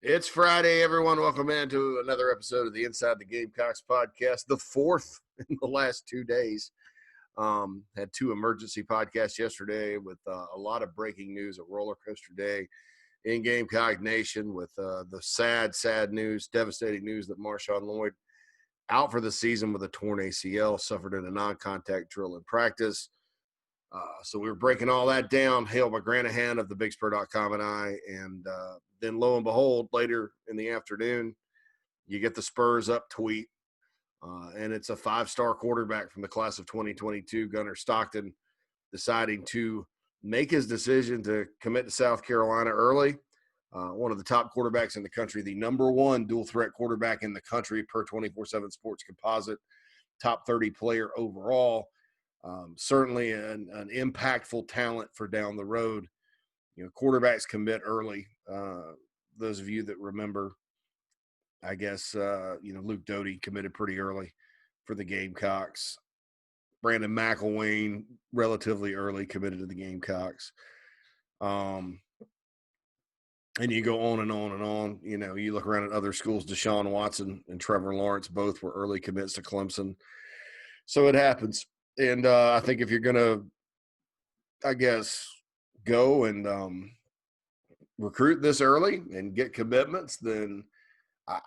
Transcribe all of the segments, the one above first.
It's Friday, everyone. Welcome into another episode of the Inside the Gamecocks podcast, the fourth in the last 2 days. Had two emergency podcasts yesterday with a lot of breaking news, a roller coaster day in Gamecock Nation with the sad news, devastating news that Marshawn Lloyd out for the season with a torn ACL, suffered in a non-contact drill in practice. So we were breaking all that down, hailed by Granahan of the BigSpur.com and I, and then lo and behold, later in the afternoon, you get the Spurs up tweet, and it's a 5-star quarterback from the class of 2022, Gunnar Stockton, deciding to make his decision to commit to South Carolina early. One of the top quarterbacks in the country, the number one dual threat quarterback in the country per 24/7 Sports Composite, top 30 player overall. Certainly an impactful talent for down the road. You know, quarterbacks commit early. Those of you that remember, I guess, Luke Doty committed pretty early for the Gamecocks. Brandon McElwain, relatively early, committed to the Gamecocks. And you go on and on and on. You know, you look around at other schools, Deshaun Watson and Trevor Lawrence both were early commits to Clemson. So it happens. And I think if you're going to, I guess, go and recruit this early and get commitments, then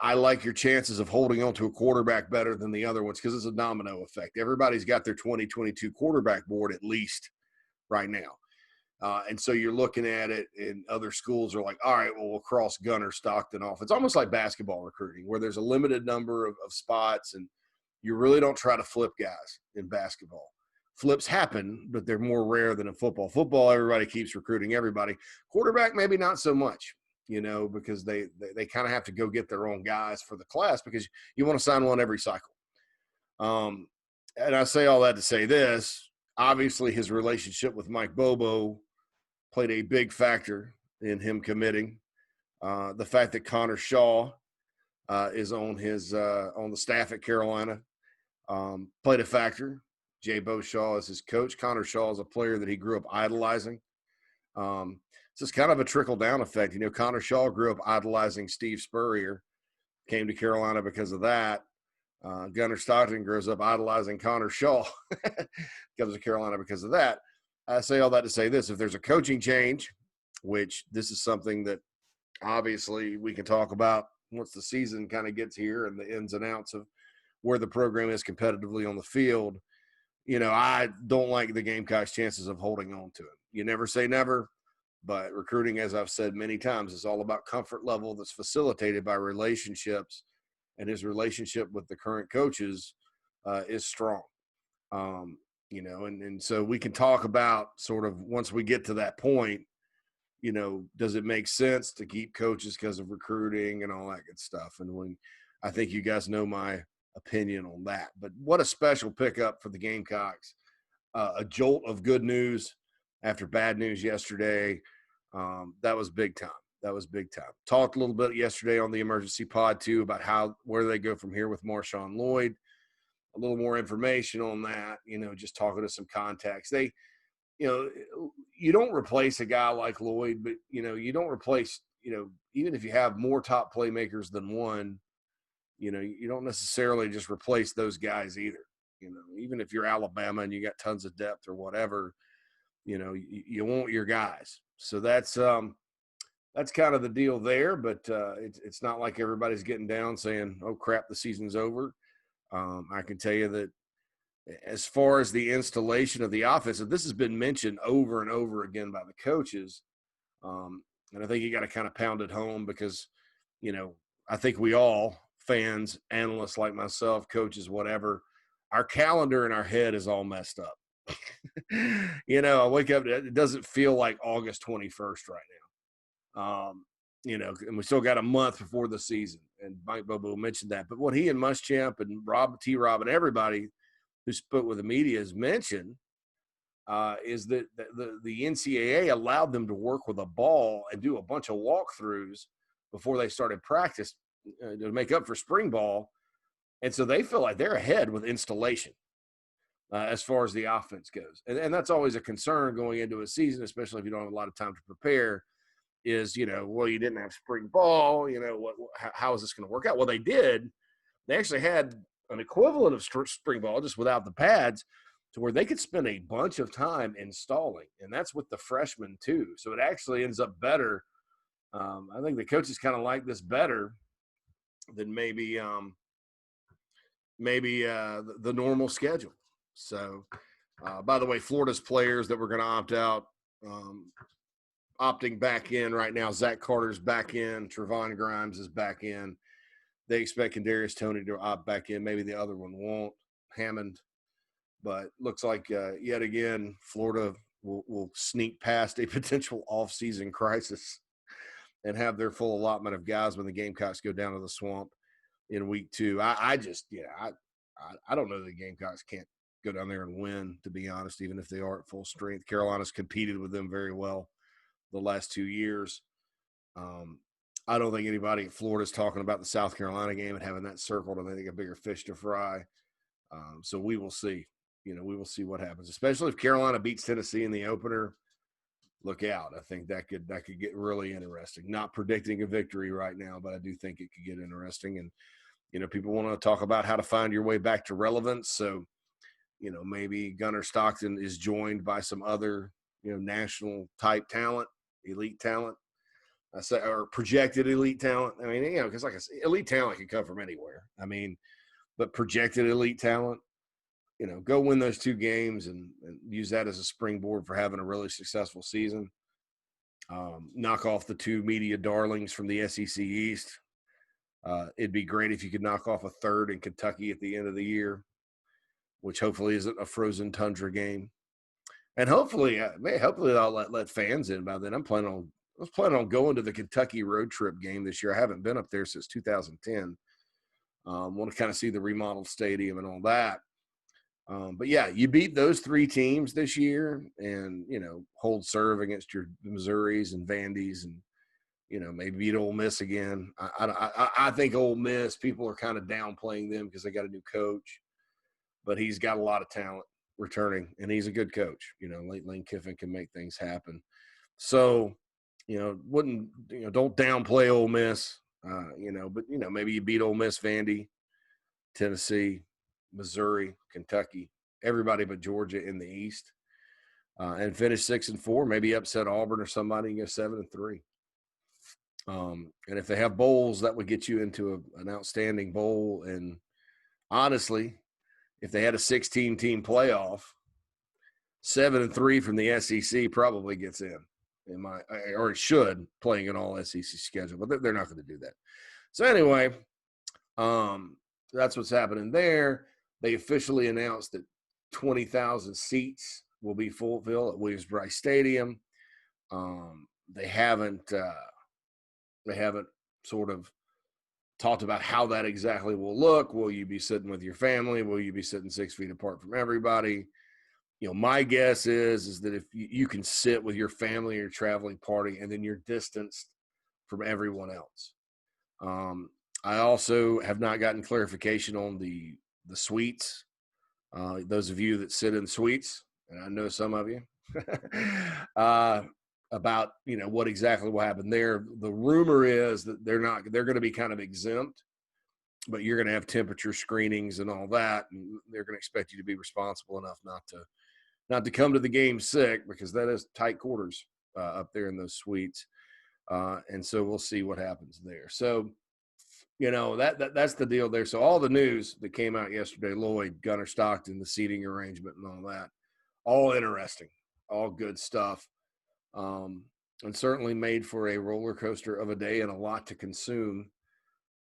I like your chances of holding on to a quarterback better than the other ones because it's a domino effect. Everybody's got their 2022 quarterback board at least right now. And so you're looking at it, and other schools are like, all right, well, we'll cross Gunnar Stockton off. It's almost like basketball recruiting where there's a limited number of spots, and you really don't try to flip guys in basketball. Flips happen, but they're more rare than in football. Football, everybody keeps recruiting everybody. Quarterback, maybe not so much, you know, because they kind of have to go get their own guys for the class because you want to sign one every cycle. And I say all that to say this. Obviously, his relationship with Mike Bobo played a big factor in him committing. The fact that Connor Shaw is on the staff at Carolina played a factor. Jay Beauchamp is his coach. Connor Shaw is a player that he grew up idolizing. So it's kind of a trickle-down effect. You know, Connor Shaw grew up idolizing Steve Spurrier, came to Carolina because of that. Gunnar Stockton grows up idolizing Connor Shaw, comes to Carolina because of that. I say all that to say this. If there's a coaching change, which this is something that obviously we can talk about once the season kind of gets here and the ins and outs of where the program is competitively on the field, you know, I don't like the Gamecocks' chances of holding on to him. You never say never, but recruiting, as I've said many times, is all about comfort level that's facilitated by relationships, and his relationship with the current coaches is strong. You know, and so we can talk about sort of once we get to that point, you know, does it make sense to keep coaches because of recruiting and all that good stuff? And when I think you guys know my opinion on that. But what a special pickup for the Gamecocks. A jolt of good news after bad news yesterday. That was big time. That was big time. Talked a little bit yesterday on the emergency pod, too, about where they go from here with Marshawn Lloyd. A little more information on that, you know, just talking to some contacts. They, you know, you don't replace a guy like Lloyd, but, you know, you don't replace, you know, even if you have more top playmakers than one, you know, you don't necessarily just replace those guys either. You know, even if you're Alabama and you got tons of depth or whatever, you know, you want your guys. So that's kind of the deal there. But it's not like everybody's getting down saying, "Oh crap, the season's over." I can tell you that as far as the installation of the offense, and this has been mentioned over and over again by the coaches, and I think you got to kind of pound it home because, you know, I think we all, fans, analysts like myself, coaches, whatever, our calendar in our head is all messed up. You know, I wake up, it doesn't feel like August 21st right now. You know, and we still got a month before the season. And Mike Bobo mentioned that. But what he and Muschamp and Rob and everybody who spoke with the media has mentioned is that the NCAA allowed them to work with a ball and do a bunch of walkthroughs before they started practice to make up for spring ball. And so they feel like they're ahead with installation as far as the offense goes. And that's always a concern going into a season, especially if you don't have a lot of time to prepare. is, well, you didn't have spring ball. How is this going to work out? Well, they did. They actually had an equivalent of spring ball, just without the pads, to where they could spend a bunch of time installing, and that's with the freshmen too. So it actually ends up better. I think the coaches kind of like this better than maybe the normal schedule. So, by the way, Florida's players that were going to opt out, opting back in right now. Zach Carter's back in. Trevon Grimes is back in. They expect Kadarius Toney to opt back in. Maybe the other one won't, Hammond. But looks like yet again Florida will sneak past a potential offseason crisis and have their full allotment of guys when the Gamecocks go down to the Swamp in week 2. I don't know the Gamecocks can't go down there and win, to be honest, even if they are at full strength. Carolina's competed with them very well the last 2 years. I don't think anybody at Florida is talking about the South Carolina game and having that circled. I think they got bigger fish to fry. So we will see. We will see what happens, especially if Carolina beats Tennessee in the opener. Look out. I think that could get really interesting. Not predicting a victory right now, but I do think it could get interesting. And, people want to talk about how to find your way back to relevance. So, maybe Gunnar Stockton is joined by some other, national type talent, elite talent. I say, or projected elite talent. I mean, because like I said, elite talent can come from anywhere. I mean, but projected elite talent, go win those 2 games and use that as a springboard for having a really successful season. Knock off the 2 media darlings from the SEC East. It'd be great if you could knock off a third in Kentucky at the end of the year, which hopefully isn't a frozen tundra game. And hopefully I'll let fans in by then. I was planning on going to the Kentucky road trip game this year. I haven't been up there since 2010. Want to kind of see the remodeled stadium and all that. But yeah, you beat those 3 teams this year and, hold serve against your Missouris and Vandys and, maybe beat Ole Miss again. I think Ole Miss, people are kind of downplaying them because they got a new coach, but he's got a lot of talent returning and he's a good coach. Lane Kiffin can make things happen. So, don't downplay Ole Miss, but, maybe you beat Ole Miss, Vandy, Tennessee, Missouri, Kentucky, everybody but Georgia in the East, and finish 6-4, maybe upset Auburn or somebody and go 7-3. And if they have bowls, that would get you into an outstanding bowl. And honestly, if they had a 16-team playoff, 7-3 from the SEC probably gets in or it should, playing an all SEC schedule, but they're not going to do that. So anyway, that's what's happening there. They officially announced that 20,000 seats will be fulfilled at Williams-Brice Stadium. They haven't sort of talked about how that exactly will look. Will you be sitting with your family? Will you be sitting 6 feet apart from everybody? My guess is that if you can sit with your family or traveling party and then you're distanced from everyone else. I also have not gotten clarification on the suites. Those of you that sit in suites, and I know some of you, about what exactly will happen there. The rumor is that they're going to be kind of exempt, but you're going to have temperature screenings and all that, and they're going to expect you to be responsible enough not to come to the game sick, because that is tight quarters up there in those suites. And so we'll see what happens there. So, that's the deal there. So all the news that came out yesterday, Lloyd, Gunnar Stockton, the seating arrangement and all that, all interesting, all good stuff. And certainly made for a roller coaster of a day and a lot to consume.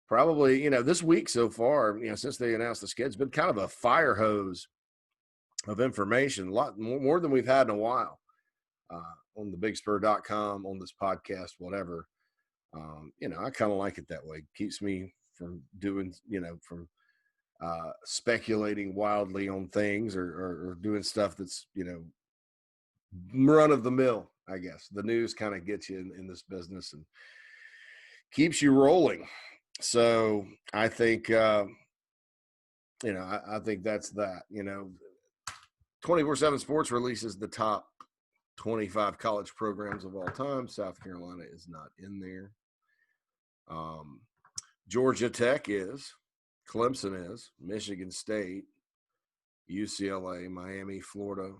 Probably, this week so far, since they announced the schedule, it's been kind of a fire hose of information, a lot more than we've had in a while, on thebigspur.com, on this podcast, whatever. I kind of like it that way. It keeps me from doing, from speculating wildly on things or doing stuff that's, run of the mill, I guess. The news kind of gets you in this business and keeps you rolling. So I think, I think that's that. 24/7 Sports releases the top 25 college programs of all time. South Carolina is not in there. Georgia Tech is. Clemson is. Michigan State, UCLA, Miami, Florida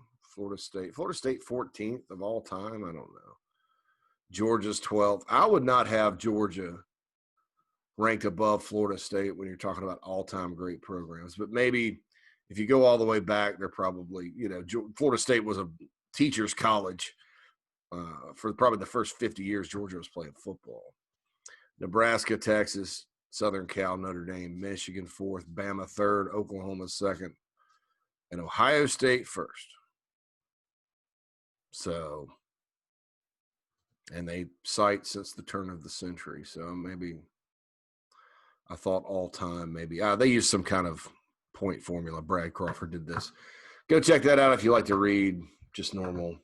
State. Florida State 14th of all time. I don't know. Georgia's 12th. I would not have Georgia ranked above Florida State when you're talking about all-time great programs. But maybe if you go all the way back, they're probably, Florida State was a teacher's college for probably the first 50 years Georgia was playing football. Nebraska, Texas, Southern Cal, Notre Dame, Michigan 4th, Bama 3rd, Oklahoma 2nd, and Ohio State 1st. So, and they cite since the turn of the century. So maybe I thought all time, maybe. They use some kind of point formula. Brad Crawford did this. Go check that out if you like to read just normal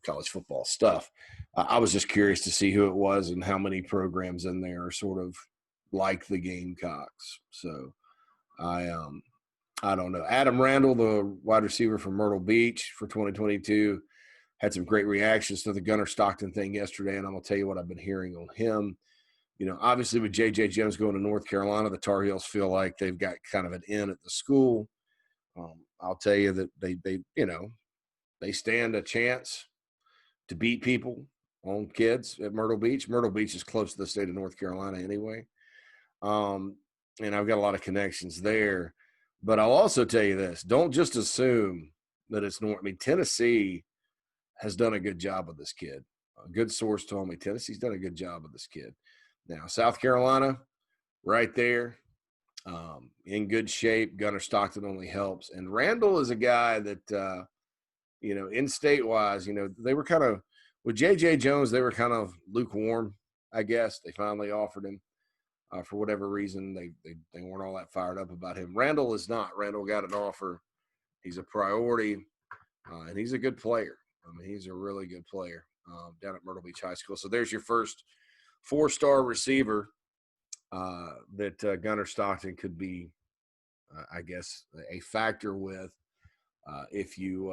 college football stuff. I was just curious to see who it was and how many programs in there are sort of like the Gamecocks. So I don't know. Adam Randall, the wide receiver from Myrtle Beach for 2022, had some great reactions to the Gunnar Stockton thing yesterday, and I'm going to tell you what I've been hearing on him. Obviously with J.J. Jones going to North Carolina, the Tar Heels feel like they've got kind of an in at the school. I'll tell you that they stand a chance to beat people on kids at Myrtle Beach. Myrtle Beach is close to the state of North Carolina anyway. And I've got a lot of connections there. But I'll also tell you this. Don't just assume that it's normal. I mean, Tennessee has done a good job with this kid. A good source told me Tennessee's done a good job with this kid. Now, South Carolina, right there, in good shape. Gunnar Stockton only helps. And Randall is a guy that, in state-wise, they were kind of – with J.J. Jones, they were kind of lukewarm, I guess. They finally offered him. For whatever reason, they weren't all that fired up about him. Randall is not. Randall got an offer. He's a priority, and he's a good player. I mean, he's a really good player down at Myrtle Beach High School. So there's your first 4-star receiver that Gunnar Stockton could be, I guess, a factor with. If you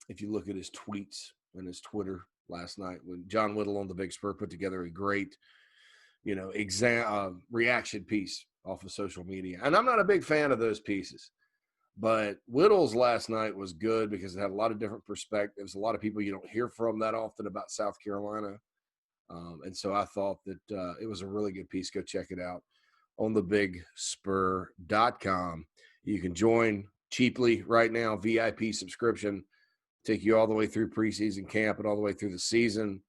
look at his tweets and his Twitter last night, when John Whittle on the Big Spur put together a great reaction piece off of social media. And I'm not a big fan of those pieces, but Whittle's last night was good because it had a lot of different perspectives, a lot of people you don't hear from that often about South Carolina. And so I thought that it was a really good piece. Go check it out on thebigspur.com. You can join cheaply right now, VIP subscription, take you all the way through preseason camp and all the way through the season.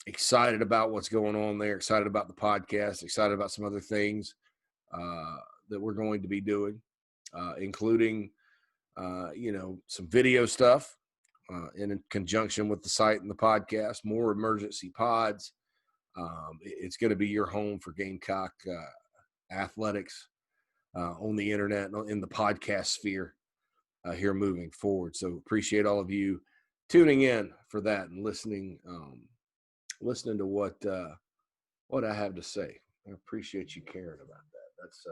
Excited about what's going on there, excited about the podcast, excited about some other things that we're going to be doing, including, some video stuff in conjunction with the site and the podcast, more emergency pods. It's going to be your home for Gamecock athletics on the internet, in the podcast sphere here moving forward. So appreciate all of you tuning in for that and listening to what I have to say. I appreciate you caring about that. That's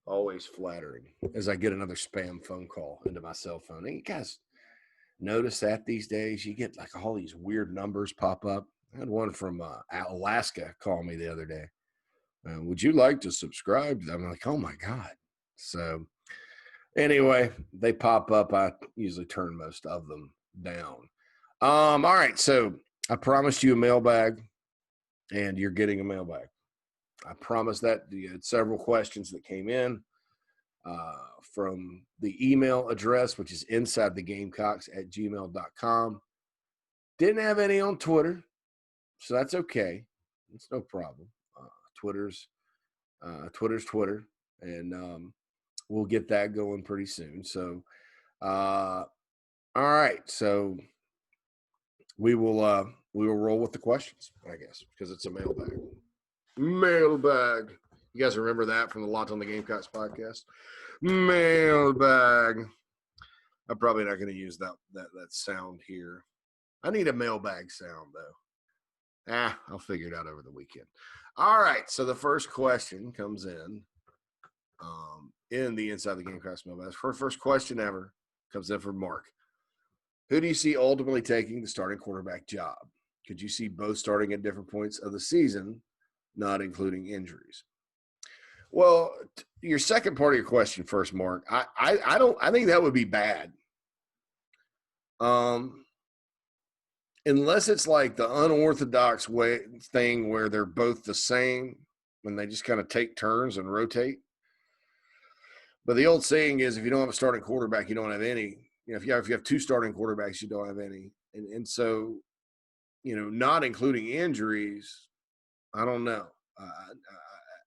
always flattering as I get another spam phone call into my cell phone. Hey, you guys notice that these days? You get like all these weird numbers pop up. I had one from Alaska call me the other day. Would you like to subscribe? I'm like, oh my God. So anyway, they pop up. I usually turn most of them down. All right. So I promised you a mailbag, and you're getting a mailbag. I promised that. You had several questions that came in from the email address, which is insidethegamecocks@gmail.com. Didn't have any on Twitter, so that's okay. It's no problem. Twitter's Twitter, and we'll get that going pretty soon. So, all right. So we will roll with the questions, I guess, because it's a mailbag. Mailbag. You guys remember that from the Locked on the Gamecocks podcast? Mailbag. I'm probably not going to use that sound here. I need a mailbag sound, though. I'll figure it out over the weekend. All right, so the first question comes in the Inside the Gamecocks mailbag. First question ever comes in from Mark. Who do you see ultimately taking the starting quarterback job? Could you see both starting at different points of the season, not including injuries? Well, your second part of your question first, Mark. I think that would be bad. Unless it's like the unorthodox way thing where they're both the same when they just kind of take turns and rotate. But the old saying is, if you don't have a starting quarterback, you don't have any. If you have two starting quarterbacks, you don't have any. And so, not including injuries, I don't know.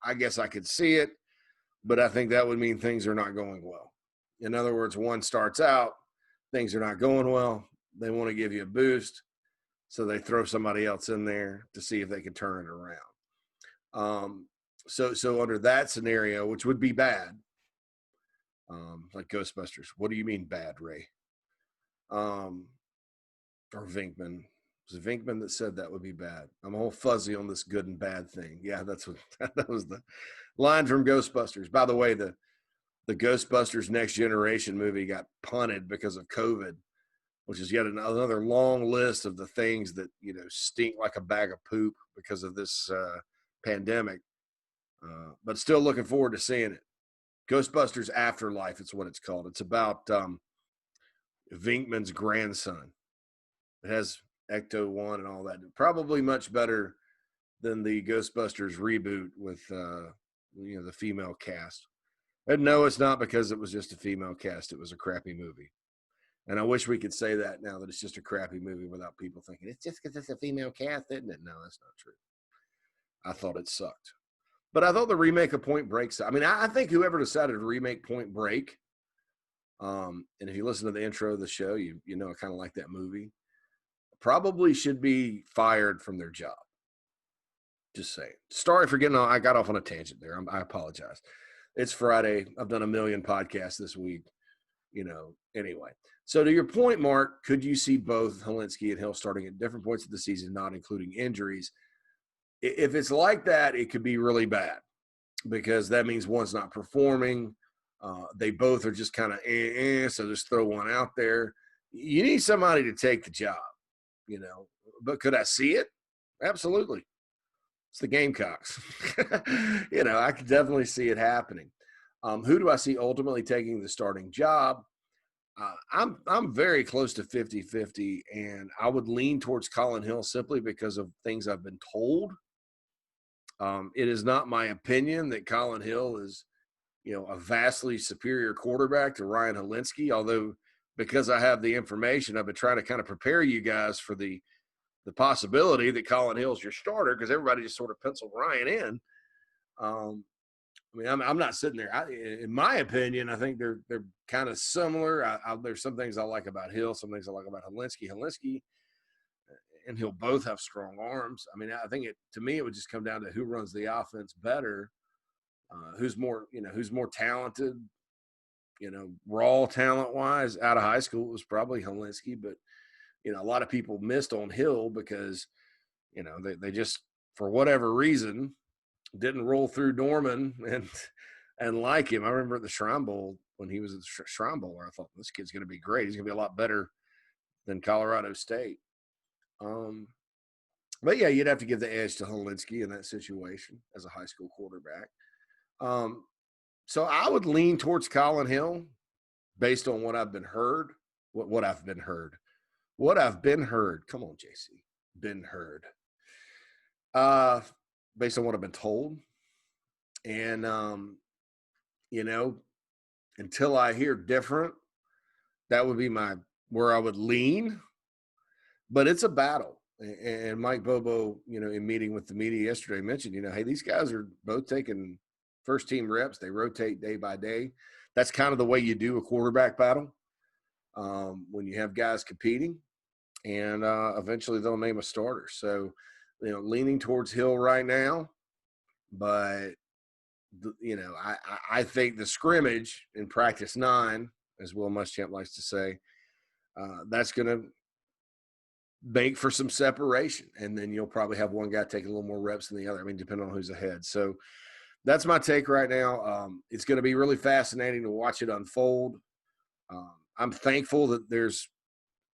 I guess I could see it, but I think that would mean things are not going well. In other words, one starts out, things are not going well. They want to give you a boost, so they throw somebody else in there to see if they can turn it around. So under that scenario, which would be bad, like Ghostbusters. What do you mean bad, Ray? Or Vinkman. Was it Vinkman that said that would be bad? I'm all fuzzy on this good and bad thing. Yeah, that's what that was the line from Ghostbusters. By the way, the Ghostbusters Next Generation movie got punted because of COVID, which is yet another long list of the things that stink like a bag of poop because of this pandemic. But still looking forward to seeing it. Ghostbusters Afterlife, it's what it's called. It's about Vinkman's grandson. It has Ecto-1 and all that. Probably much better than the Ghostbusters reboot with the female cast. And no, it's not because it was just a female cast. It was a crappy movie. And I wish we could say that now, that it's just a crappy movie, without people thinking it's just because it's a female cast, isn't it? No, that's not true. I thought it sucked. But I thought the remake of Point Break, I think whoever decided to remake Point Break, and if you listen to the intro of the show, you know I kind of like that movie, probably should be fired from their job. Just saying. Sorry for getting on. I got off on a tangent there. I apologize. It's Friday. I've done a million podcasts this week. Anyway. So to your point, Mark, could you see both Hilinski and Hill starting at different points of the season, not including injuries? If it's like that, it could be really bad, because that means one's not performing. They both are just kind of so just throw one out there. You need somebody to take the job, But could I see it? Absolutely. It's the Gamecocks. I could definitely see it happening. Who do I see ultimately taking the starting job? I'm very close to 50-50, and I would lean towards Colin Hill simply because of things I've been told. It is not my opinion that Colin Hill is, a vastly superior quarterback to Ryan Hilinski, although because I have the information, I've been trying to kind of prepare you guys for the possibility that Colin Hill's your starter, because everybody just sort of penciled Ryan in. I'm not sitting there. In my opinion, I think they're kind of similar. There's some things I like about Hill, some things I like about Hilinski. Hilinski and Hill both have strong arms. I think to me, it would just come down to who runs the offense better, who's more talented, raw talent-wise. Out of high school, it was probably Hilinski, but a lot of people missed on Hill because, they just, for whatever reason, didn't roll through Norman and like him. I remember at the Shrine Bowl, when he was at the Shrine Bowl, I thought, this kid's going to be great. He's going to be a lot better than Colorado State. But yeah, you'd have to give the edge to Hilinski in that situation as a high school quarterback. So I would lean towards Colin Hill based on what I've been heard. What I've been heard. Come on, JC. Been heard. Based on what I've been told. And, until I hear different, that would be where I would lean. But it's a battle. And Mike Bobo, in meeting with the media yesterday, mentioned, hey, these guys are both taking first team reps. They rotate day by day. That's kind of the way you do a quarterback battle when you have guys competing. And eventually they'll name a starter. So, leaning towards Hill right now. But, I think the scrimmage in practice 9, as Will Muschamp likes to say, that's going to make for some separation. And then you'll probably have one guy take a little more reps than the other. Depending on who's ahead. So that's my take right now. It's going to be really fascinating to watch it unfold. I'm thankful that there's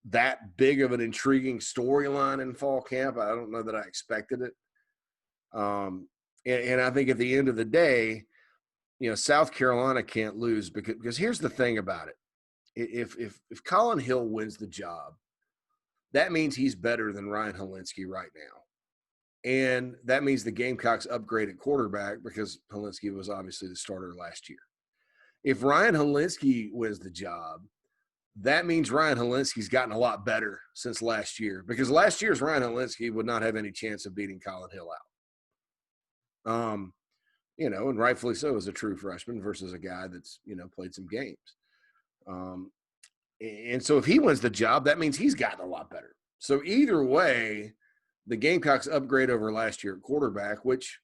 that big of an intriguing storyline in fall camp. I don't know that I expected it. And I think at the end of the day, South Carolina can't lose because here's the thing about it. If Colin Hill wins the job, that means he's better than Ryan Hilinski right now. And that means the Gamecocks upgrade at quarterback because Hilinski was obviously the starter last year. If Ryan Hilinski wins the job, that means Ryan Hilinski's gotten a lot better since last year because last year's Ryan Hilinski would not have any chance of beating Colin Hill out. And rightfully so as a true freshman versus a guy that's, played some games. And so if he wins the job, that means he's gotten a lot better. So either way, the Gamecocks upgrade over last year at quarterback, which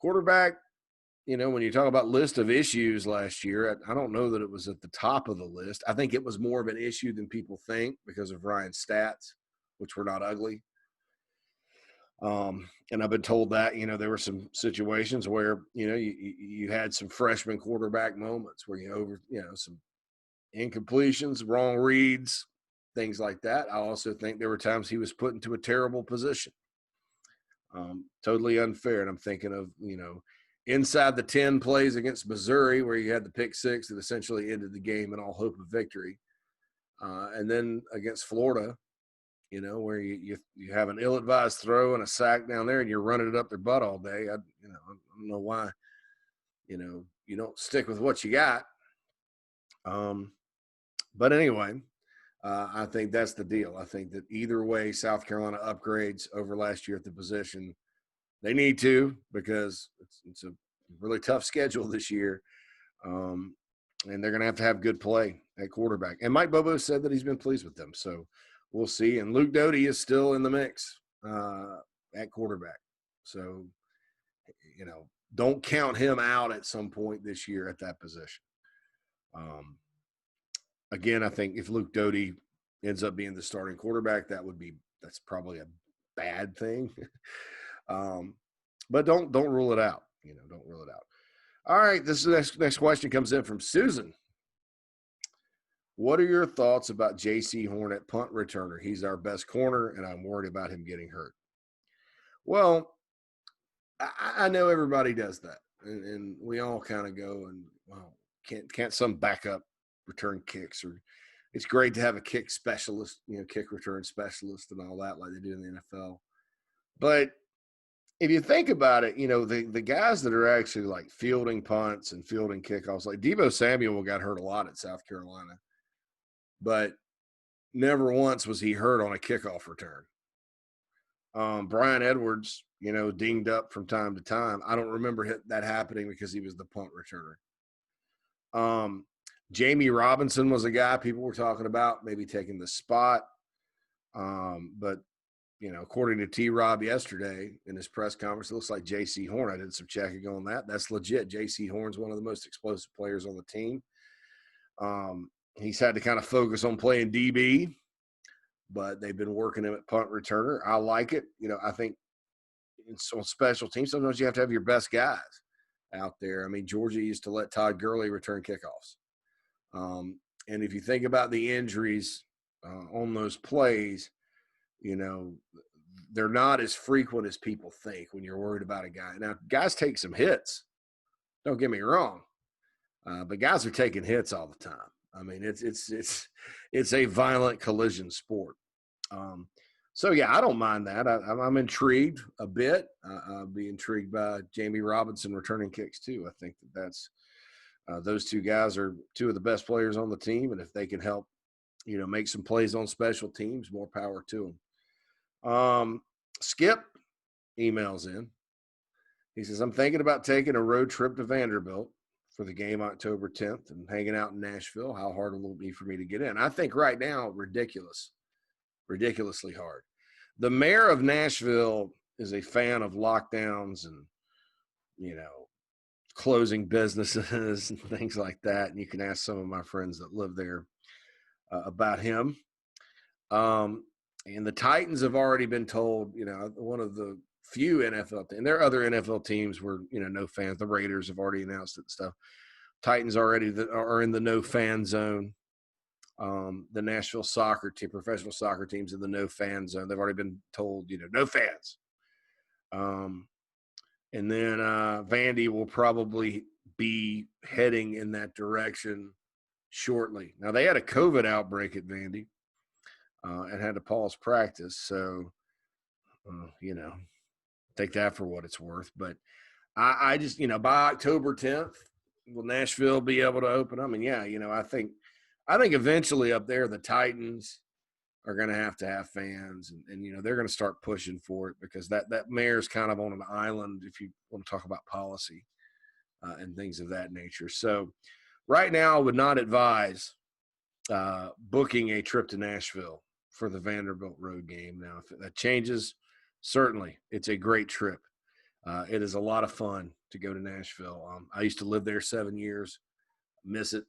quarterback, when you talk about list of issues last year, I don't know that it was at the top of the list. I think it was more of an issue than people think because of Ryan's stats, which were not ugly. And I've been told that, there were some situations where, you had some freshman quarterback moments where some incompletions, wrong reads, things like that. I also think there were times he was put into a terrible position. Totally unfair. And I'm thinking of, inside the 10 plays against Missouri where you had the pick six that essentially ended the game in all hope of victory. And then against Florida, where you have an ill-advised throw and a sack down there and you're running it up their butt all day. I don't know why, you don't stick with what you got. But anyway, I think that's the deal. I think that either way, South Carolina upgrades over last year at the position. They need to because it's a really tough schedule this year. And they're going to have good play at quarterback. And Mike Bobo said that he's been pleased with them. So we'll see. And Luke Doty is still in the mix at quarterback. So, don't count him out at some point this year at that position. Again, I think if Luke Doty ends up being the starting quarterback, that's probably a bad thing. But don't rule it out. Don't rule it out. All right, this next question comes in from Susan. What are your thoughts about J.C. Horn at punt returner? He's our best corner, and I'm worried about him getting hurt. Well, I know everybody does that, and we all kind of go and, well, can't some backup return kicks? Or it's great to have a kick specialist, kick return specialist and all that like they do in the NFL. But if you think about it, the guys that are actually like fielding punts and fielding kickoffs, like Deebo Samuel got hurt a lot at South Carolina, but never once was he hurt on a kickoff return. Brian Edwards, dinged up from time to time. I don't remember that happening because he was the punt returner. Jamie Robinson was a guy people were talking about maybe taking the spot. But according to T-Rob yesterday in his press conference, it looks like J.C. Horn. I did some checking on that. That's legit. J.C. Horn's one of the most explosive players on the team. He's had to kind of focus on playing DB, but they've been working him at punt returner. I like it. I think on special teams, sometimes you have to have your best guys out there. I mean, Georgia used to let Todd Gurley return kickoffs. And if you think about the injuries on those plays, they're not as frequent as people think when you're worried about a guy. Now, guys take some hits. Don't get me wrong, but guys are taking hits all the time. I mean, it's a violent collision sport. So yeah, I don't mind that. I'm intrigued a bit. I'll be intrigued by Jamie Robinson returning kicks too. I think that's those two guys are two of the best players on the team, and if they can help, make some plays on special teams, more power to them. Skip emails in. He says, I'm thinking about taking a road trip to Vanderbilt for the game October 10th and hanging out in Nashville. How hard will it be for me to get in? I think right now, ridiculously hard. The mayor of Nashville is a fan of lockdowns and, closing businesses and things like that. And you can ask some of my friends that live there about him. And the Titans have already been told, one of the few NFL – and there are other NFL teams where, no fans. The Raiders have already announced it and stuff. Titans already are in the no fan zone. the Nashville soccer team, professional soccer teams in the no fan zone. They've already been told, no fans. And then Vandy will probably be heading in that direction shortly. Now, they had a COVID outbreak at Vandy and had to pause practice. So, take that for what it's worth. But I just, by October 10th, will Nashville be able to open? I mean, yeah, I think eventually up there, the Titans are going to have fans, and they're going to start pushing for it, because that mayor's kind of on an island if you want to talk about policy and things of that nature. So right now I would not advise booking a trip to Nashville for the Vanderbilt road game. Now, if that changes, certainly it's a great trip. It is a lot of fun to go to Nashville. I used to live there 7 years, miss it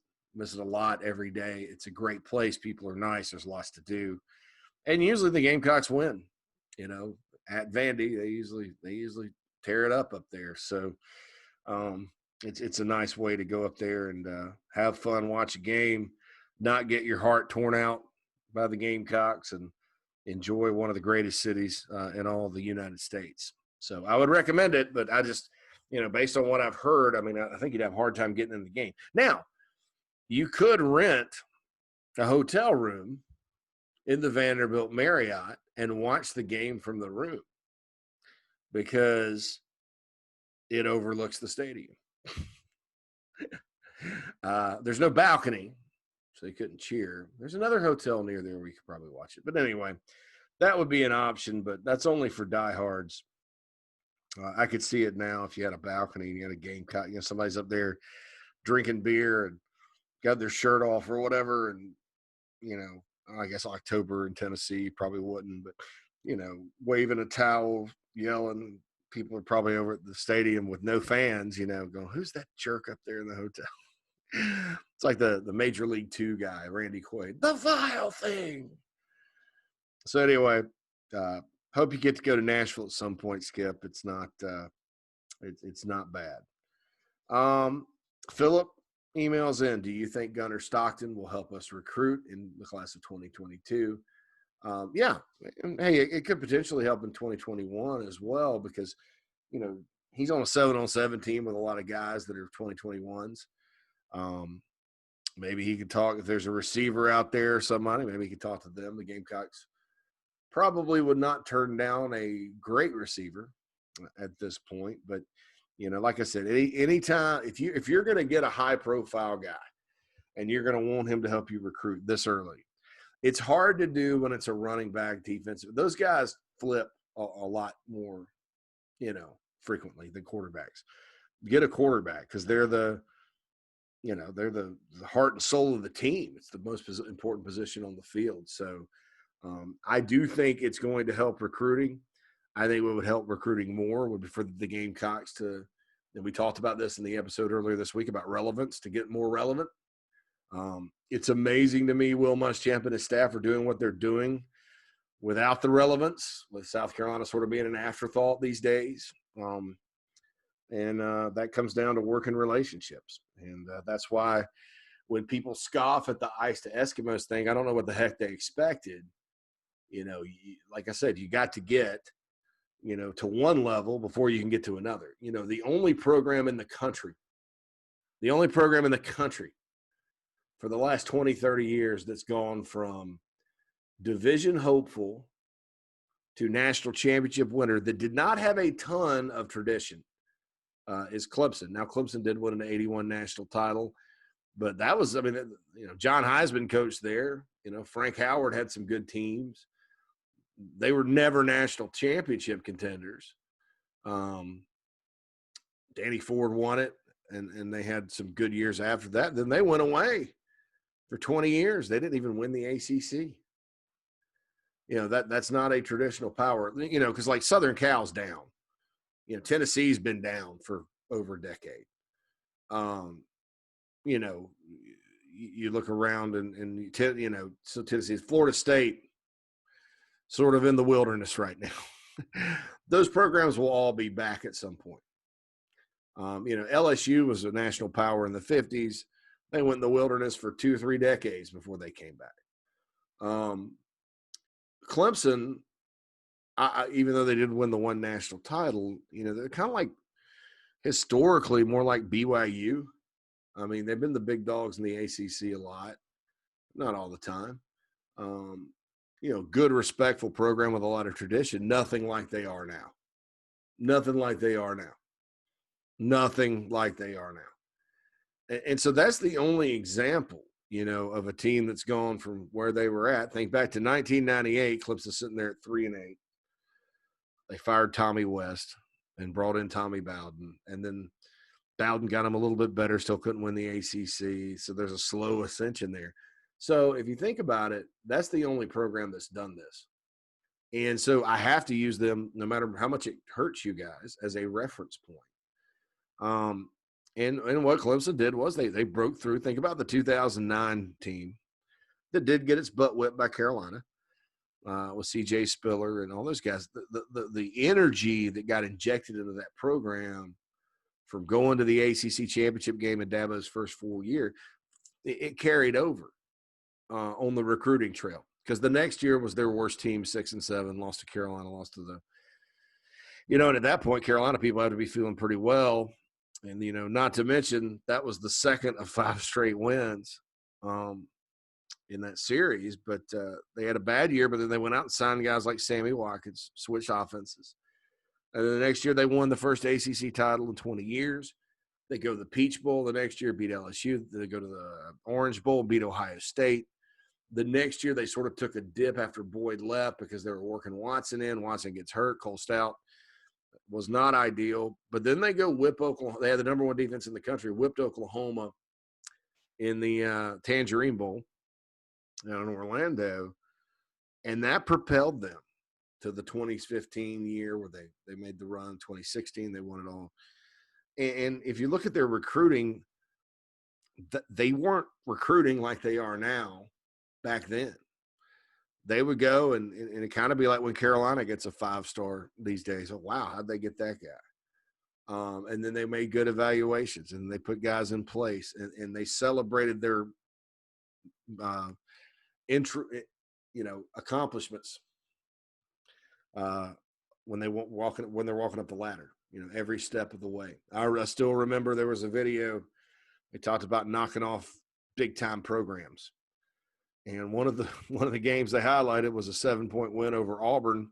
a lot every day. It's a great place. People are nice. There's lots to do. And usually the Gamecocks win, at Vandy. They usually tear it up there. So it's a nice way to go up there and have fun, watch a game, not get your heart torn out by the Gamecocks, and enjoy one of the greatest cities in all of the United States. So I would recommend it, but I just, based on what I've heard, I mean, I think you'd have a hard time getting in the game. Now, you could rent a hotel room in the Vanderbilt Marriott and watch the game from the room, because it overlooks the stadium. There's no balcony, so you couldn't cheer. There's another hotel near there where you could probably watch it. But anyway, that would be an option, but that's only for diehards. I could see it now if you had a balcony and you had a Gamecock, somebody's up there drinking beer and got their shirt off or whatever, and I guess October in Tennessee probably wouldn't, but waving a towel, yelling. People are probably over at the stadium with no fans, going, who's that jerk up there in the hotel? It's like the Major League 2 guy, Randy Quaid, the vile thing. So anyway, hope you get to go to Nashville at some point, Skip. It's not it's not bad. Philip emails in, do you think Gunnar Stockton will help us recruit in the class of 2022? Yeah, and hey, it could potentially help in 2021 as well, because he's on a 7-on-7 team with a lot of guys that are 2021s. Maybe he could talk, if there's a receiver out there or somebody, maybe he could talk to them. The Gamecocks probably would not turn down a great receiver at this point, but like I said, anytime if you're going to get a high profile guy and you're going to want him to help you recruit this early, it's hard to do when it's a running back defensive. Those guys flip a lot more, frequently than quarterbacks. Get a quarterback, because they're the heart and soul of the team. It's the most important position on the field. So I do think it's going to help recruiting. I think what would help recruiting more would be for the Gamecocks to, and we talked about this in the episode earlier this week about relevance, to get more relevant. It's amazing to me Will Muschamp and his staff are doing what they're doing without the relevance, with South Carolina sort of being an afterthought these days. And that comes down to working relationships. And that's why when people scoff at the ice to Eskimos thing, I don't know what the heck they expected. Like I said, you got to get, to one level before you can get to another. The only program in the country for the last 20, 30 years that's gone from division hopeful to national championship winner that did not have a ton of tradition is Clemson. Now, Clemson did win an 81 national title, but that was, John Heisman coached there. Frank Howard had some good teams. They were never national championship contenders. Danny Ford won it, and they had some good years after that. Then they went away for 20 years. They didn't even win the ACC. That's not a traditional power, because like Southern Cal's down. Tennessee's been down for over a decade. You look around and so Tennessee's, Florida State, sort of in the wilderness right now. Those programs will all be back at some point. LSU was a national power in the 50s. They went in the wilderness for 2-3 decades before they came back. Clemson, even though they did win the one national title, they're kind of like historically more like BYU. I mean, they've been the big dogs in the ACC a lot, not all the time. Good, respectful program with a lot of tradition. Nothing like they are now. Nothing like they are now. Nothing like they are now. And so that's the only example, of a team that's gone from where they were at. Think back to 1998, Clemson sitting there at 3-8. They fired Tommy West and brought in Tommy Bowden. And then Bowden got them a little bit better, still couldn't win the ACC. So there's a slow ascension there. So if you think about it, that's the only program that's done this. And so I have to use them, no matter how much it hurts you guys, as a reference point. And what Clemson did was they broke through. Think about the 2009 team that did get its butt whipped by Carolina with C.J. Spiller and all those guys. The energy that got injected into that program from going to the ACC championship game in Dabo's first full year, it carried over on the recruiting trail, because the next year was their worst team, 6-7, lost to Carolina, lost to and at that point, Carolina people had to be feeling pretty well. And, not to mention that was the second of 5 straight wins in that series. But they had a bad year, but then they went out and signed guys like Sammy Watkins, switched offenses. And then the next year they won the first ACC title in 20 years. They go to the Peach Bowl the next year, beat LSU. They go to the Orange Bowl, beat Ohio State. The next year they sort of took a dip after Boyd left because they were working Watson in. Watson gets hurt. Cole Stout was not ideal. But then they go whip Oklahoma. They had the number 1 defense in the country, whipped Oklahoma in the Tangerine Bowl in Orlando. And that propelled them to the 2015 year where they made the run. 2016, they won it all. And if you look at their recruiting, they weren't recruiting like they are now back then. They would go and it kind of be like when Carolina gets a 5-star these days. Oh, wow, how'd they get that guy? And then they made good evaluations and they put guys in place and they celebrated their accomplishments when they're walking up the ladder, every step of the way. I still remember there was a video. They talked about knocking off big time programs. And one of the games they highlighted was a 7-point win over Auburn.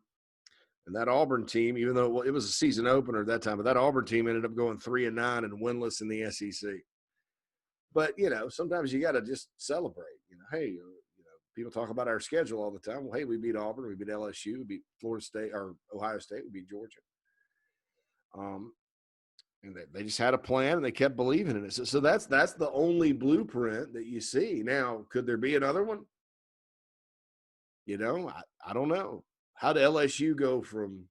And that Auburn team, even though it was a season opener at that time, but that Auburn team ended up going 3-9 and winless in the SEC. But, sometimes you got to just celebrate. Hey, people talk about our schedule all the time. Well, hey, we beat Auburn, we beat LSU, we beat Florida State or Ohio State, we beat Georgia. And they just had a plan and they kept believing in it. So that's the only blueprint that you see. Now, could there be another one? I don't know. How did LSU go from,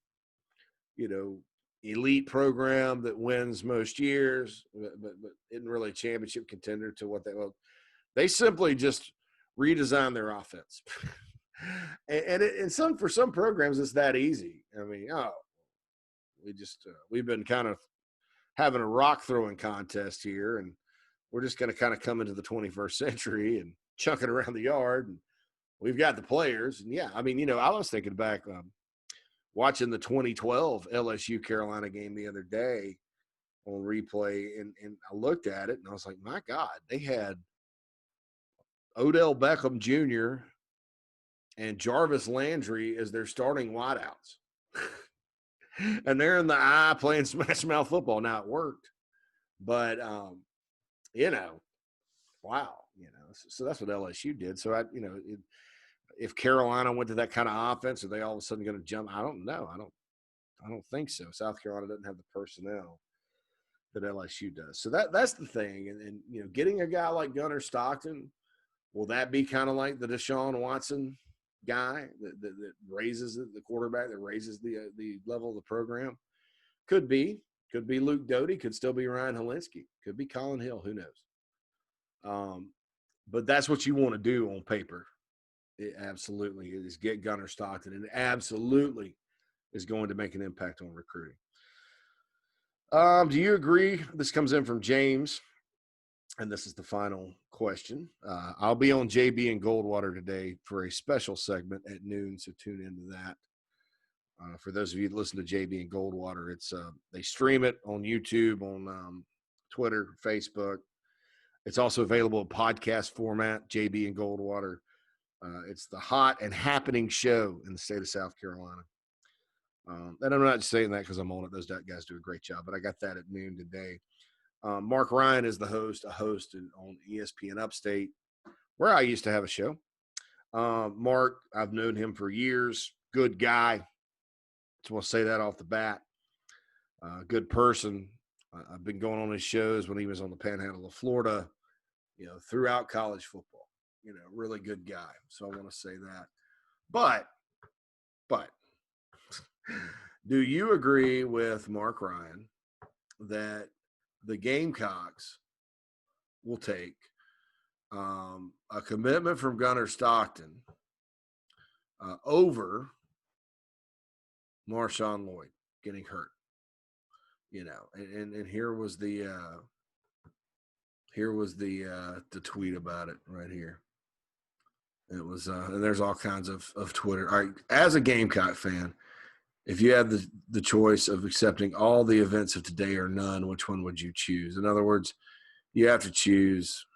elite program that wins most years, but isn't really a championship contender, to what they simply just redesigned their offense. For some programs, it's that easy. I mean, we've been kind of having a rock throwing contest here, and we're just going to kind of come into the 21st century and chunk it around the yard, and we've got the players. And I was thinking back watching the 2012 LSU Carolina game the other day on replay, and I looked at it and I was like, my God, they had Odell Beckham Jr. and Jarvis Landry as their starting wideouts. And they're in the eye playing smash mouth football. Now it worked, but wow, so that's what LSU did. So if Carolina went to that kind of offense, are they all of a sudden going to jump? I don't know. I don't think so. South Carolina doesn't have the personnel that LSU does. So that's the thing. And getting a guy like Gunnar Stockton, will that be kind of like the Deshaun Watson guy that raises the quarterback, that raises the level of the program? Could be Luke Doty, could still be Ryan Helinski, could be Colin Hill, who knows? But that's what you want to do on paper. It absolutely is get Gunnar Stockton, and it absolutely is going to make an impact on recruiting. Do you agree? This comes in from James. and this is the final question. I'll be on JB and Goldwater today for a special segment at noon, so tune into that. For those of you that listen to JB and Goldwater, it's they stream it on YouTube, on Twitter, Facebook. It's also available in podcast format, JB and Goldwater. It's the hot and happening show in the state of South Carolina. And I'm not just saying that because I'm on it. Those guys do a great job, but I got that at noon today. Mark Ryan is the host, on ESPN Upstate, where I used to have a show. Mark, I've known him for years. Good guy. Just want to say that off the bat. Good person. I've been going on his shows when he was on the Panhandle of Florida, throughout college football. Really good guy. So I want to say that. But do you agree with Mark Ryan that the Gamecocks will take a commitment from Gunnar Stockton over Marshawn Lloyd getting hurt? And here was the tweet about it right here. It was and there's all kinds of Twitter. All right, as a Gamecock fan, if you had the choice of accepting all the events of today or none, which one would you choose? In other words, you have to choose,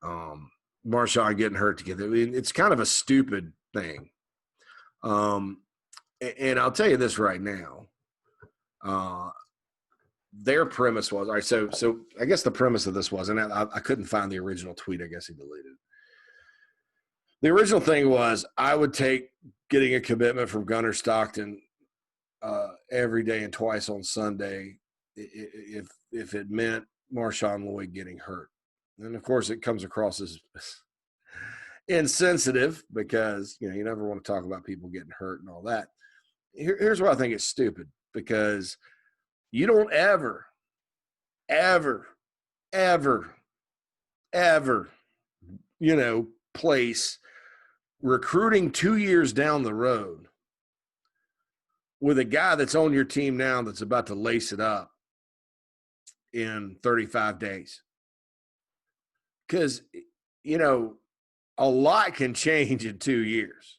Marshawn getting hurt together. I mean, it's kind of a stupid thing. And I'll tell you this right now. Their premise was, all right, so I guess the premise of this was, and I couldn't find the original tweet. I guess he deleted it. The original thing was, I would take getting a commitment from Gunnar Stockton every day and twice on Sunday if it meant Marshawn Lloyd getting hurt. And, of course, it comes across as insensitive because, you never want to talk about people getting hurt and all that. Here's why I think it's stupid, because you don't ever, place recruiting 2 years down the road with a guy that's on your team now that's about to lace it up in 35 days. Because, a lot can change in 2 years.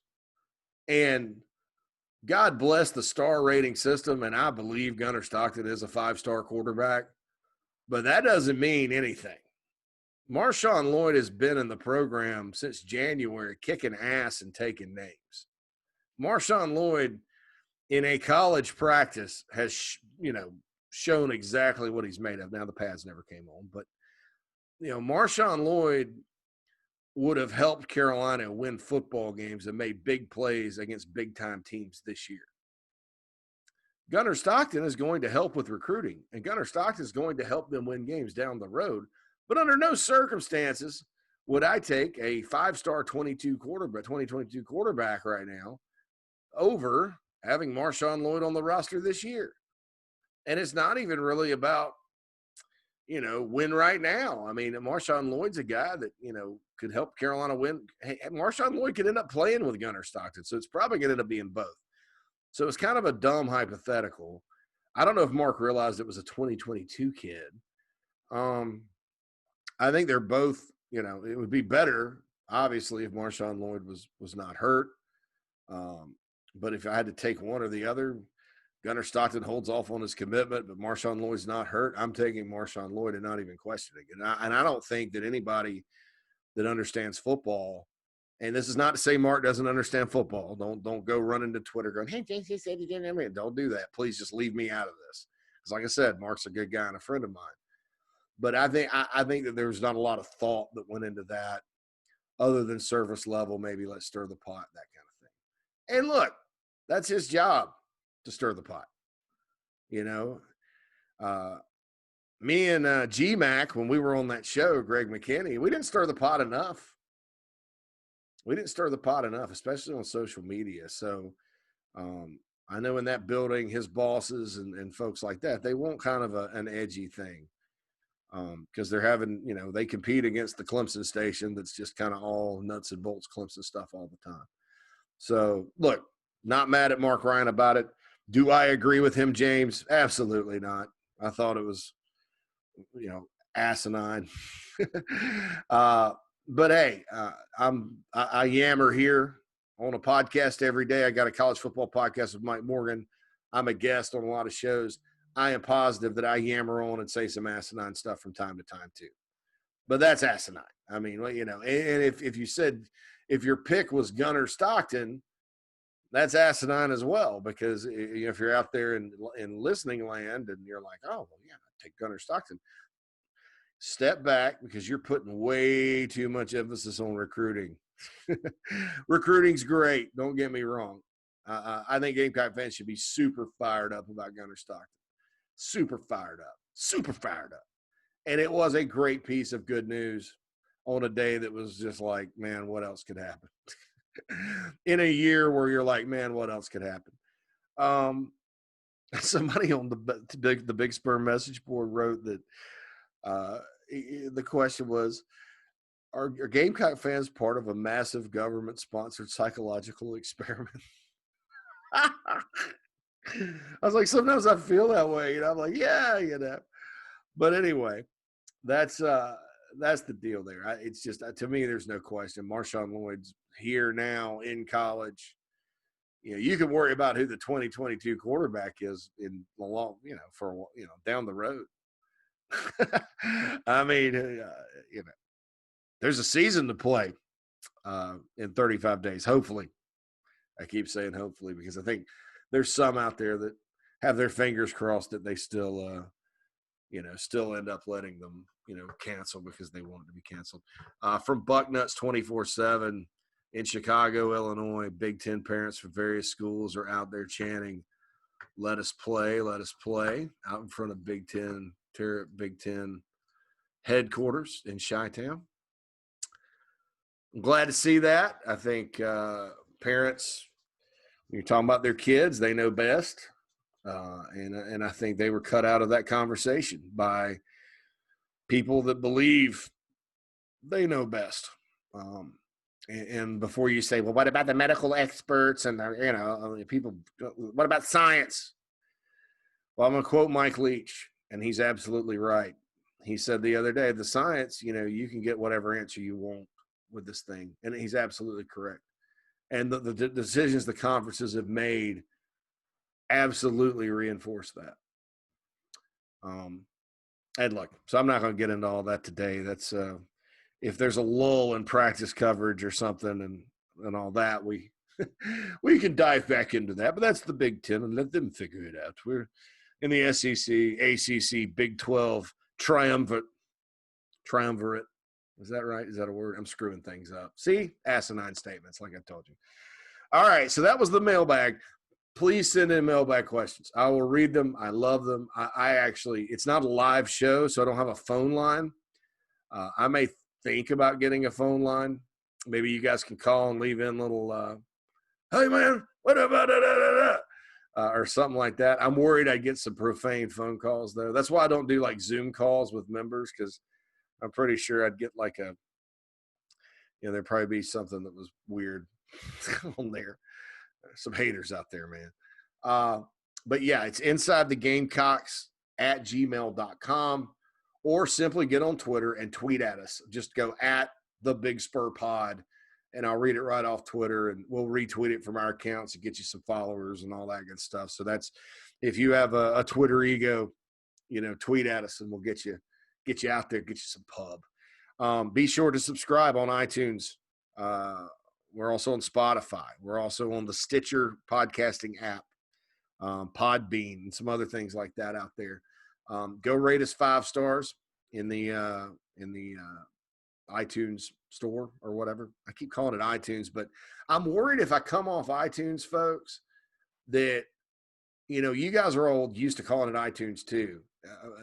And God bless the star rating system, and I believe Gunnar Stockton is a 5-star quarterback, but that doesn't mean anything. Marshawn Lloyd has been in the program since January, kicking ass and taking names. Marshawn Lloyd, in a college practice, has, shown exactly what he's made of. Now, the pads never came on, but, Marshawn Lloyd would have helped Carolina win football games and made big plays against big-time teams this year. Gunnar Stockton is going to help with recruiting, and Gunnar Stockton is going to help them win games down the road. But under no circumstances would I take a 5-star 2022 quarterback right now over having Marshawn Lloyd on the roster this year. And it's not even really about, win right now. I mean, Marshawn Lloyd's a guy that, could help Carolina win. Hey, Marshawn Lloyd could end up playing with Gunnar Stockton, so it's probably going to end up being both. So it's kind of a dumb hypothetical. I don't know if Mark realized it was a 2022 kid. I think they're both, it would be better, obviously, if Marshawn Lloyd was not hurt. But if I had to take one or the other, Gunnar Stockton holds off on his commitment, but Marshawn Lloyd's not hurt. I'm taking Marshawn Lloyd and not even questioning it. And I don't think that anybody that understands football, and this is not to say Mark doesn't understand football. Don't go running to Twitter going, hey, JC said he didn't. I mean, don't do that. Please just leave me out of this. Because like I said, Mark's a good guy and a friend of mine. But I think that there's not a lot of thought that went into that other than service level, maybe let's stir the pot, that kind of thing. And look, that's his job to stir the pot. Me and GMAC, when we were on that show, Greg McKinney, we didn't stir the pot enough. Especially on social media. So I know in that building, his bosses and folks like that, they want kind of an edgy thing. Because they're having, they compete against the Clemson station that's just kind of all nuts and bolts Clemson stuff all the time. So, look, not mad at Mark Ryan about it. Do I agree with him, James? Absolutely not. I thought it was, asinine. But hey, I yammer here on a podcast every day. I got a college football podcast with Mike Morgan. I'm a guest on a lot of shows. I am positive that I yammer on and say some asinine stuff from time to time too. But that's asinine. I mean, well, you know, and if you said if your pick was Gunner Stockton, that's asinine as well, because if you're out there in listening land and you're like, oh, well, yeah, take Gunner Stockton. Step back, because you're putting way too much emphasis on recruiting. Recruiting's great. Don't get me wrong. I think Gamecock fans should be super fired up about Gunner Stockton. Super fired up. Super fired up. And it was a great piece of good news on a day that was just like, man, what else could happen? In a year where you're like, man, what else could happen? Somebody on the Big Spur message board wrote that the question was, are Gamecock fans part of a massive government-sponsored psychological experiment? I was like, sometimes I feel that way. You know, I'm like, yeah, you know. But anyway, that's the deal there. It's just, to me, there's no question. Marshawn Lloyd's here now in college. You know, you can worry about who the 2022 quarterback is in the long, you know, for, you know, down the road. I mean, you know, there's a season to play in 35 days, hopefully. I keep saying hopefully because I think there's some out there that have their fingers crossed that they still, you know, still end up letting them, you know, cancel because they want it to be canceled. From Bucknuts 24/7 in Chicago, Illinois, Big Ten parents from various schools are out there chanting, "Let us play, let us play," out in front of Big Ten headquarters in Chi-Town. I'm glad to see that. I think parents, when you're talking about their kids, they know best. And I think they were cut out of that conversation by people that believe they know best. And before you say, well, what about the medical experts and, you know, people, what about science? Well, I'm going to quote Mike Leach, and he's absolutely right. He said the other day, the science, you know, you can get whatever answer you want with this thing. And he's absolutely correct. And the decisions the conferences have made absolutely reinforce that. And look, so I'm not going to get into all that today. That's if there's a lull in practice coverage or something and all that, we we can dive back into that. But that's the Big Ten, and let them figure it out. We're in the SEC, ACC, Big 12 triumvirate. Is that right? Is that a word? I'm screwing things up. See? Asinine statements, like I told you. All right, so that was the mailbag. Please send in mailbag questions. I will read them. I love them. I actually, it's not a live show, so I don't have a phone line. I may think about getting a phone line. Maybe you guys can call and leave in little, hey, man, what about or something like that. I'm worried I'd get some profane phone calls, though. That's why I don't do, like, Zoom calls with members, because I'm pretty sure I'd get, like, you know, there'd probably be something that was weird on there. Some haters out there, man. But yeah, it's inside the Gamecocks at gmail.com, or simply get on Twitter and tweet at us. Just go at the Big Spur Pod, and I'll read it right off Twitter, and we'll retweet it from our accounts and get you some followers and all that good stuff. So that's, if you have a Twitter ego, you know, tweet at us and we'll get you out there, get you some pub. Be sure to subscribe on iTunes. We're also on Spotify. We're also on the Stitcher podcasting app, Podbean, and some other things like that out there. Go rate us 5 stars in the iTunes store or whatever. I keep calling it iTunes, but I'm worried if I come off iTunes, folks, that, you know, you guys are all used to calling it iTunes too.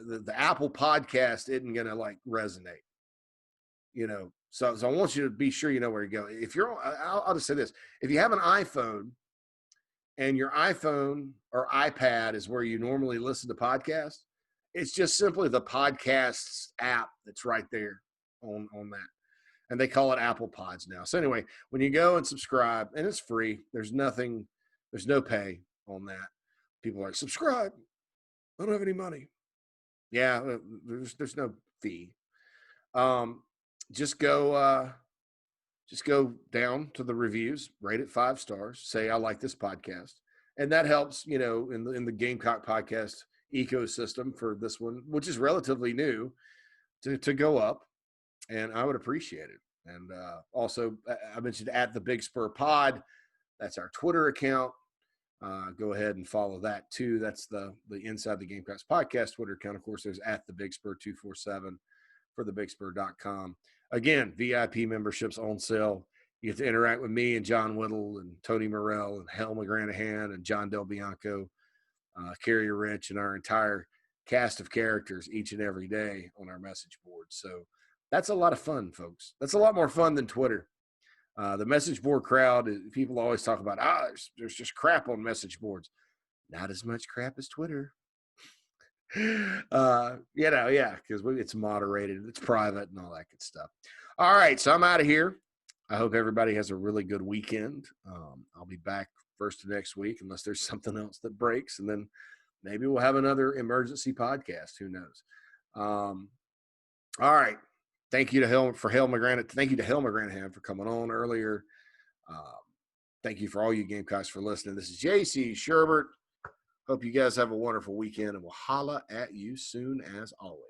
The Apple podcast isn't going to, like, resonate, you know. So I want you to be sure you know where you go. If you're, I'll just say this: if you have an iPhone and your iPhone or iPad is where you normally listen to podcasts, it's just simply the podcasts app that's right there on that. And they call it Apple Pods now. So anyway, when you go and subscribe, and it's free, there's no pay on that. People are like, subscribe. I don't have any money. Yeah, there's no fee. Um, just go down to the reviews, rate it 5 stars, say I like this podcast, and that helps. In the Gamecock podcast ecosystem for this one, which is relatively new, to go up, and I would appreciate it. And also, I mentioned at the Big Spur Pod. That's our Twitter account. Go ahead and follow that too. That's the Inside the Gamecocks podcast Twitter account. Of course, there's at the Big Spur 247 for thebigspur.com. Again, VIP memberships on sale. You get to interact with me and John Whittle and Tony Morrell and Hal McGranahan and John Del Bianco, Carrier Rich, and our entire cast of characters each and every day on our message board. So that's a lot of fun, folks. That's a lot more fun than Twitter. The message board crowd, people always talk about, there's just crap on message boards. Not as much crap as Twitter. Because it's moderated, it's private, and all that good stuff. All right, so I'm out of here. I hope everybody has a really good weekend. I'll be back first of next week unless there's something else that breaks, and then maybe we'll have another emergency podcast. Who knows? All right. Thank you to Hal McGranahan. Thank you to Hal McGranahan for coming on earlier. Thank you for all you Gamecocks for listening. This is JC Sherbert. Hope you guys have a wonderful weekend, and we'll holla at you soon as always.